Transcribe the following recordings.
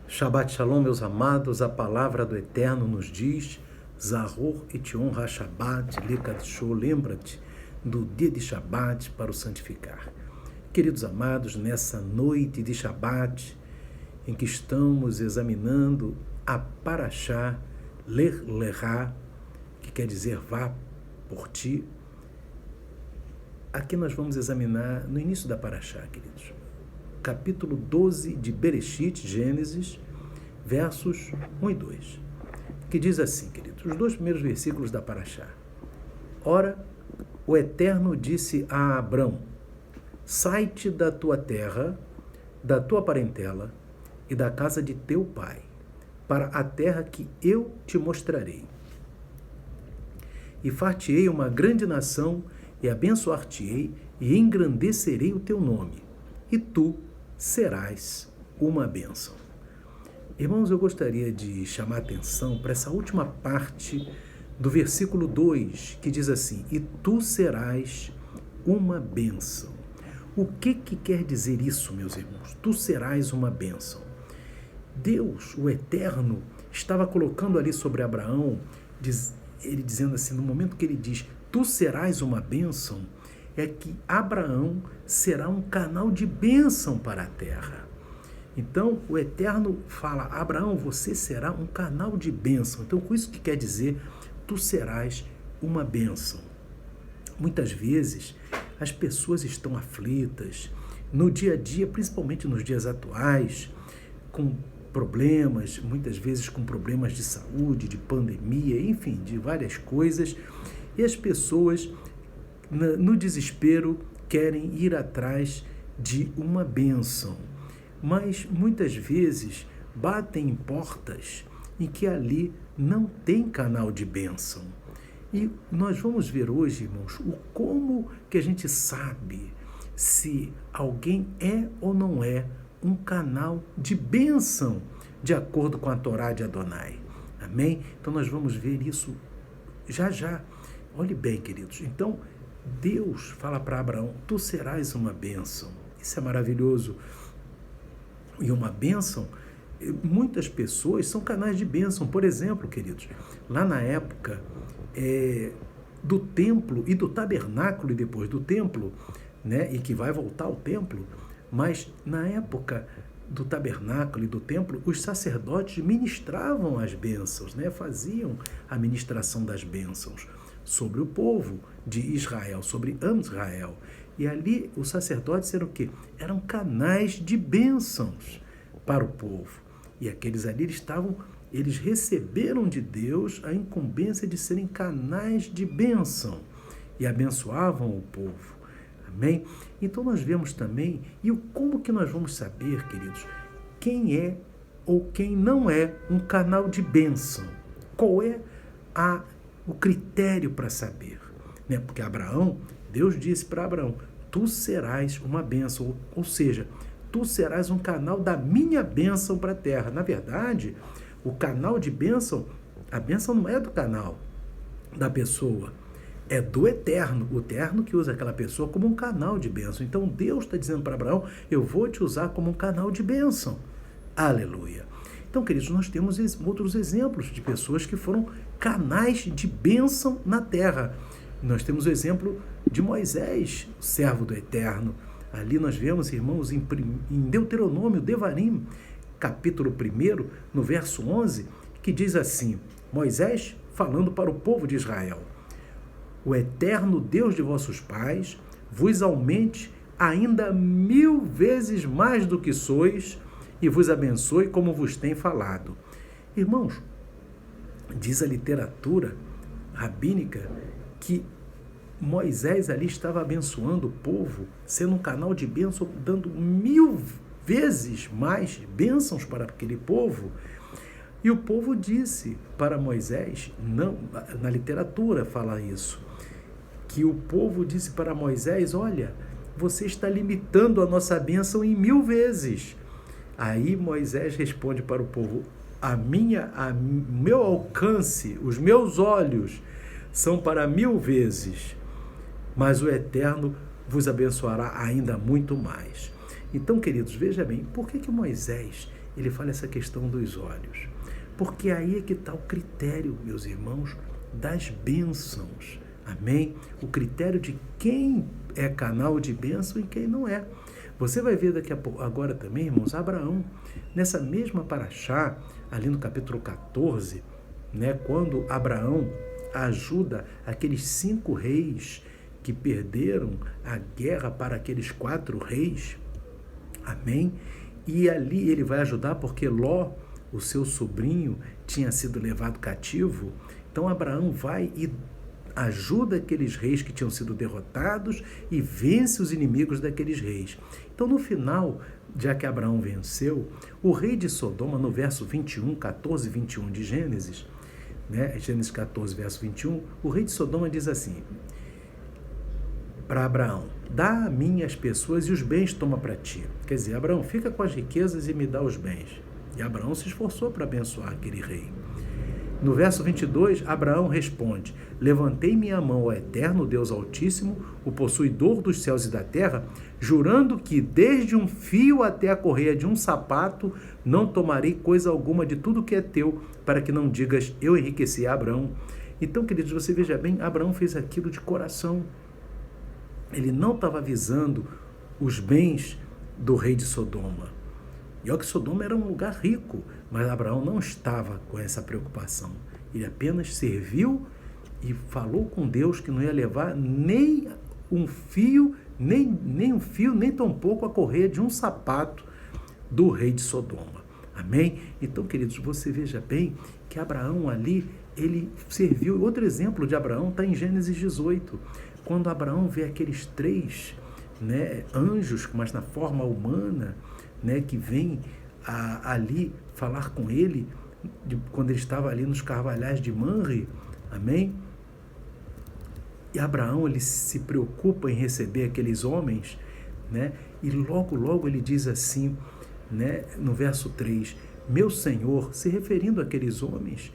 Shabbat Shalom, meus amados, a palavra do Eterno nos diz, Zahor et Yom HaShabbat Lekadsho, lembra-te do dia de Shabbat para o santificar. Queridos amados, nessa noite de Shabbat, em que estamos examinando a Parashá Lech Lecha, que quer dizer vá por ti, aqui nós vamos examinar no início da Parashá, queridos, capítulo 12 de Bereshit, Gênesis, versos 1 e 2, que diz assim, queridos, os dois primeiros versículos da Parashá. Ora, o Eterno disse a Abrão, sai-te da tua terra, da tua parentela e da casa de teu pai, para a terra que eu te mostrarei. E far-te-ei uma grande nação, e abençoar-te-ei, e engrandecerei o teu nome, e tu serás uma bênção. Irmãos, eu gostaria de chamar a atenção para essa última parte do versículo 2, que diz assim, e tu serás uma bênção. O que quer dizer isso, meus irmãos? Tu serás uma bênção. Deus, o Eterno, estava colocando ali sobre Abraão, ele dizendo assim, no momento que ele diz, tu serás uma bênção, é que Abraão será um canal de bênção para a terra. Então, o Eterno fala, Abraão, você será um canal de bênção. Então, com isso que quer dizer, tu serás uma bênção. Muitas vezes, as pessoas estão aflitas, no dia a dia, principalmente nos dias atuais, com problemas, muitas vezes com problemas de saúde, de pandemia, enfim, de várias coisas, e as pessoas, no desespero, querem ir atrás de uma bênção, mas muitas vezes batem em portas em que ali não tem canal de bênção. E nós vamos ver hoje, irmãos, o como que a gente sabe se alguém é ou não é um canal de bênção, de acordo com a Torá de Adonai. Amém? Então nós vamos ver isso já já. Olhe bem, queridos. Então, Deus fala para Abraão, tu serás uma bênção. Isso é maravilhoso. E uma bênção, muitas pessoas são canais de bênção. Por exemplo, queridos, lá na época do templo e do tabernáculo e depois do templo, né, e que vai voltar ao templo, mas na época do tabernáculo e do templo, os sacerdotes ministravam as bênçãos, né, faziam a ministração das bênçãos sobre o povo de Israel, sobre Israel. E ali os sacerdotes eram o quê? Eram canais de bênçãos para o povo. E aqueles ali eles receberam de Deus a incumbência de serem canais de bênção e abençoavam o povo. Amém? Então nós vemos também, e como que nós vamos saber, queridos, quem é ou quem não é um canal de bênção? Qual é o critério para saber? Né? Porque Abraão, Deus disse para Abraão, tu serás uma bênção, ou seja, tu serás um canal da minha bênção para a terra. Na verdade, o canal de bênção, a bênção não é do canal da pessoa, é do Eterno, o Eterno que usa aquela pessoa como um canal de bênção. Então Deus está dizendo para Abraão, eu vou te usar como um canal de bênção. Aleluia. Então, queridos, nós temos outros exemplos de pessoas que foram canais de bênção na terra. Nós temos o exemplo de Moisés, servo do Eterno. Ali nós vemos, irmãos, em Deuteronômio, Devarim, capítulo 1, no verso 11, que diz assim, Moisés falando para o povo de Israel, o Eterno Deus de vossos pais vos aumente ainda 1000 vezes mais do que sois e vos abençoe como vos tem falado. Irmãos, diz a literatura rabínica que Moisés ali estava abençoando o povo, sendo um canal de bênção, dando 1000 vezes mais bênçãos para aquele povo. E o povo disse para Moisés, não, na literatura fala isso, que o povo disse para Moisés, olha, você está limitando a nossa bênção em 1000 vezes. Aí Moisés responde para o povo, meu alcance, os meus olhos são para 1000 vezes, mas o Eterno vos abençoará ainda muito mais. Então, queridos, veja bem, por que Moisés ele fala essa questão dos olhos. Porque aí é que está o critério, meus irmãos, das bênçãos. Amém? O critério de quem é canal de bênção e quem não é. Você vai ver daqui a pouco, agora também, irmãos, Abraão, nessa mesma paraxá, ali no capítulo 14, né, quando Abraão ajuda aqueles 5 reis que perderam a guerra para aqueles 4 reis, amém? E ali ele vai ajudar porque Ló, o seu sobrinho, tinha sido levado cativo. Então Abraão vai e ajuda aqueles reis que tinham sido derrotados e vence os inimigos daqueles reis. Então, no final, já que Abraão venceu, o rei de Sodoma, no verso 21, 14 e 21 de Gênesis, né, Gênesis 14, verso 21, o rei de Sodoma diz assim para Abraão: dá a mim as pessoas e os bens toma para ti. Quer dizer, Abraão, fica com as riquezas e me dá os bens. E Abraão se esforçou para abençoar aquele rei. No verso 22, Abraão responde: levantei minha mão ao eterno Deus Altíssimo, o possuidor dos céus e da terra, jurando que desde um fio até a correia de um sapato não tomarei coisa alguma de tudo que é teu, para que não digas, eu enriqueci a Abraão. Então, queridos, você veja bem, Abraão fez aquilo de coração. Ele não estava visando os bens do rei de Sodoma. E olha que Sodoma era um lugar rico, mas Abraão não estava com essa preocupação. Ele apenas serviu e falou com Deus que não ia levar nem um fio, nem tampouco a correia de um sapato do rei de Sodoma. Amém? Então, queridos, você veja bem que Abraão ali, ele serviu. Outro exemplo de Abraão está em Gênesis 18, quando Abraão vê aqueles 3 anjos, mas na forma humana, que vem ali falar com ele, quando ele estava ali nos carvalhais de Manre, amém? E Abraão, ele se preocupa em receber aqueles homens, e logo ele diz assim, no verso 3, meu Senhor, se referindo àqueles homens,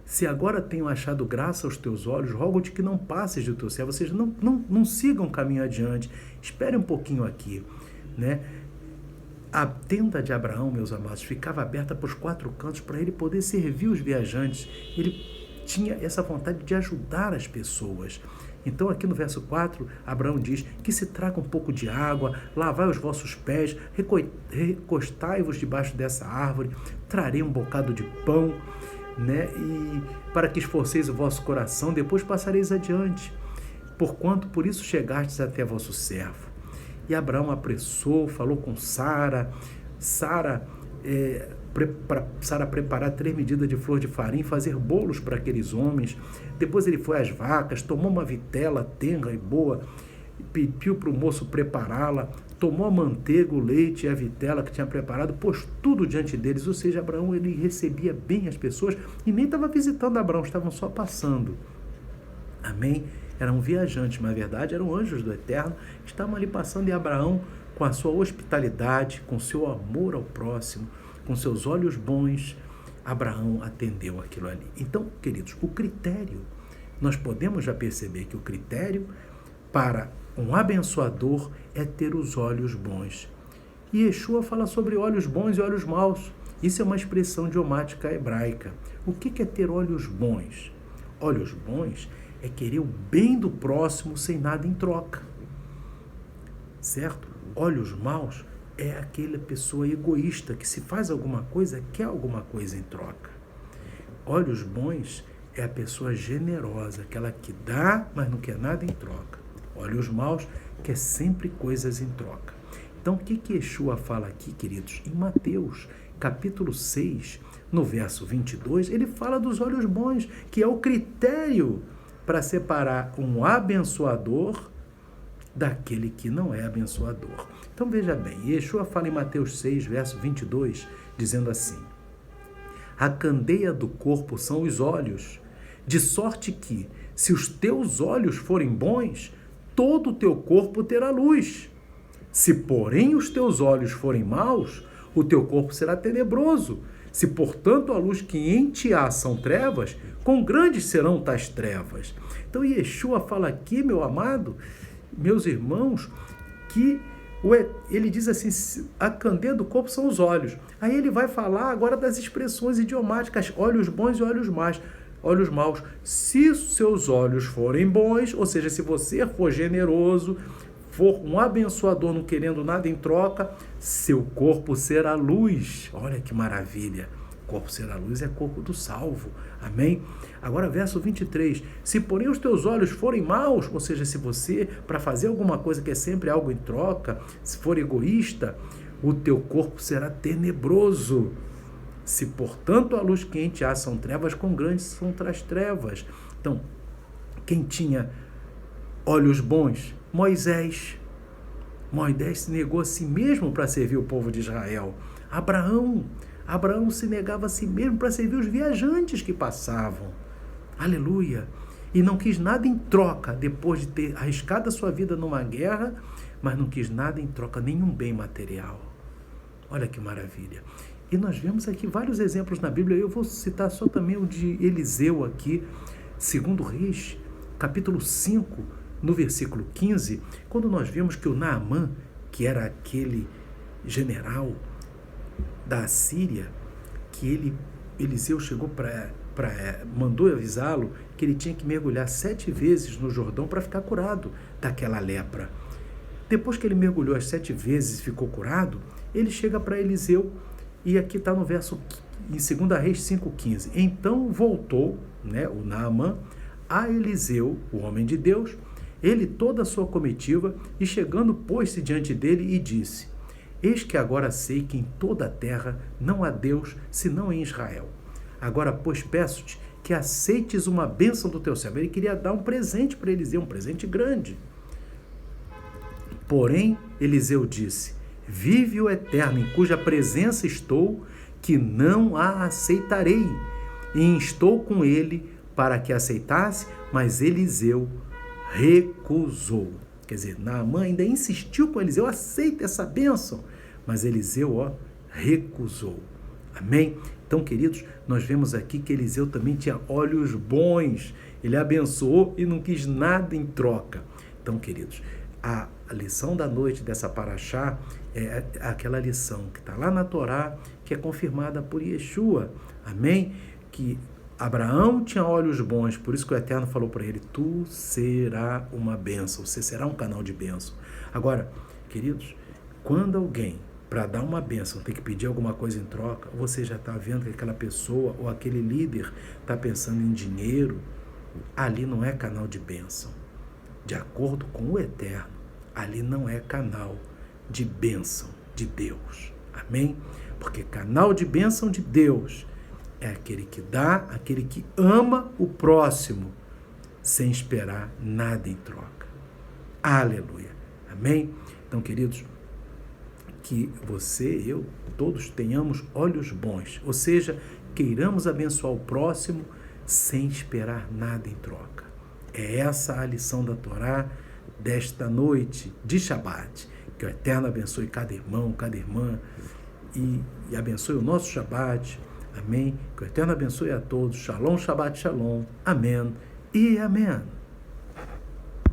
se agora tenho achado graça aos teus olhos, rogo-te que não passes do teu servo, ou seja, não sigam o caminho adiante, espere um pouquinho aqui, A tenda de Abraão, meus amados, ficava aberta para os 4 cantos para ele poder servir os viajantes. Ele tinha essa vontade de ajudar as pessoas. Então, aqui no verso 4, Abraão diz que se traga um pouco de água, lavai os vossos pés, recostai-vos debaixo dessa árvore, trarei um bocado de pão, e para que esforceis o vosso coração, depois passareis adiante, porquanto por isso chegastes até vosso servo. E Abraão apressou, falou com Sara preparar 3 medidas de flor de farinha, fazer bolos para aqueles homens. Depois ele foi às vacas, tomou uma vitela tenra e boa, pediu para o moço prepará-la, tomou a manteiga, o leite e a vitela que tinha preparado, pôs tudo diante deles. Ou seja, Abraão, ele recebia bem as pessoas e nem estava visitando Abraão, estavam só passando. Amém? Eram viajantes, mas na verdade eram anjos do Eterno, que estavam ali passando, e Abraão, com a sua hospitalidade, com seu amor ao próximo, com seus olhos bons, Abraão atendeu aquilo ali. Então, queridos, o critério, nós podemos já perceber que o critério para um abençoador é ter os olhos bons. E Yeshua fala sobre olhos bons e olhos maus. Isso é uma expressão idiomática hebraica. O que é ter olhos bons? Olhos bons é querer o bem do próximo sem nada em troca. Certo? Olhos maus é aquela pessoa egoísta que, se faz alguma coisa, quer alguma coisa em troca. Olhos bons é a pessoa generosa, aquela que dá, mas não quer nada em troca. Olhos maus quer sempre coisas em troca. Então, o que Yeshua fala aqui, queridos? Em Mateus, capítulo 6, no verso 22, ele fala dos olhos bons, que é o critério para separar um abençoador daquele que não é abençoador. Então veja bem, Yeshua fala em Mateus 6, verso 22, dizendo assim: a candeia do corpo são os olhos, de sorte que, se os teus olhos forem bons, todo o teu corpo terá luz. Se, porém, os teus olhos forem maus, o teu corpo será tenebroso. Se, portanto, a luz que em ti há são trevas, quão grandes serão tais trevas? Então, Yeshua fala aqui, meu amado, meus irmãos, que Ele diz assim, a candeia do corpo são os olhos. Aí ele vai falar agora das expressões idiomáticas, olhos bons e olhos maus. Se seus olhos forem bons, ou seja, se você for generoso, for um abençoador, não querendo nada em troca, seu corpo será luz. Olha que maravilha. Corpo será luz é corpo do salvo. Amém? Agora, verso 23. Se porém os teus olhos forem maus, ou seja, se você, para fazer alguma coisa que é sempre algo em troca, se for egoísta, o teu corpo será tenebroso. Se, portanto, a luz quente há, são trevas, com grandes são traz trevas. Então, quem tinha olhos bons? Moisés se negou a si mesmo para servir o povo de Israel. Abraão se negava a si mesmo para servir os viajantes que passavam. Aleluia! E não quis nada em troca, depois de ter arriscado a sua vida numa guerra, mas não quis nada em troca, nenhum bem material. Olha que maravilha! E nós vemos aqui vários exemplos na Bíblia. Eu vou citar só também o de Eliseu aqui, 2 Reis, capítulo 5, no versículo 15, quando nós vemos que o Naamã, que era aquele general da Síria, que Eliseu chegou mandou avisá-lo que ele tinha que mergulhar 7 vezes no Jordão para ficar curado daquela lepra. Depois que ele mergulhou as 7 vezes e ficou curado, ele chega para Eliseu, e aqui está no verso, em 2 Reis 5,15. Então voltou, o Naamã, a Eliseu, o homem de Deus, ele toda a sua comitiva, e chegando pôs-se diante dele e disse: eis que agora sei que em toda a terra não há Deus, senão em Israel. Agora, pois, peço-te que aceites uma bênção do teu servo. Ele queria dar um presente para Eliseu, um presente grande. Porém, Eliseu disse: vive o Eterno, em cuja presença estou, que não a aceitarei. E instou com ele para que aceitasse, mas Eliseu recusou. Quer dizer, Naamã ainda insistiu com Eliseu: aceita essa bênção. Mas Eliseu, recusou. Amém? Então, queridos, nós vemos aqui que Eliseu também tinha olhos bons. Ele abençoou e não quis nada em troca. Então, queridos, a lição da noite dessa paraxá é aquela lição que está lá na Torá, que é confirmada por Yeshua. Amém? Que Abraão tinha olhos bons, por isso que o Eterno falou para ele: tu será uma bênção, você será um canal de bênção. Agora, queridos, quando alguém, para dar uma bênção, tem que pedir alguma coisa em troca, você já está vendo que aquela pessoa ou aquele líder está pensando em dinheiro, ali não é canal de bênção. De acordo com o Eterno, ali não é canal de bênção de Deus. Amém? Porque canal de bênção de Deus é aquele que dá, aquele que ama o próximo, sem esperar nada em troca. Aleluia. Amém? Então, queridos, que você, eu, todos tenhamos olhos bons, ou seja, queiramos abençoar o próximo sem esperar nada em troca. É essa a lição da Torá desta noite de Shabat. Que o Eterno abençoe cada irmão, cada irmã, e abençoe o nosso Shabat. Amém? Que o Eterno abençoe a todos. Shalom, Shabat, Shalom. Amém e amém.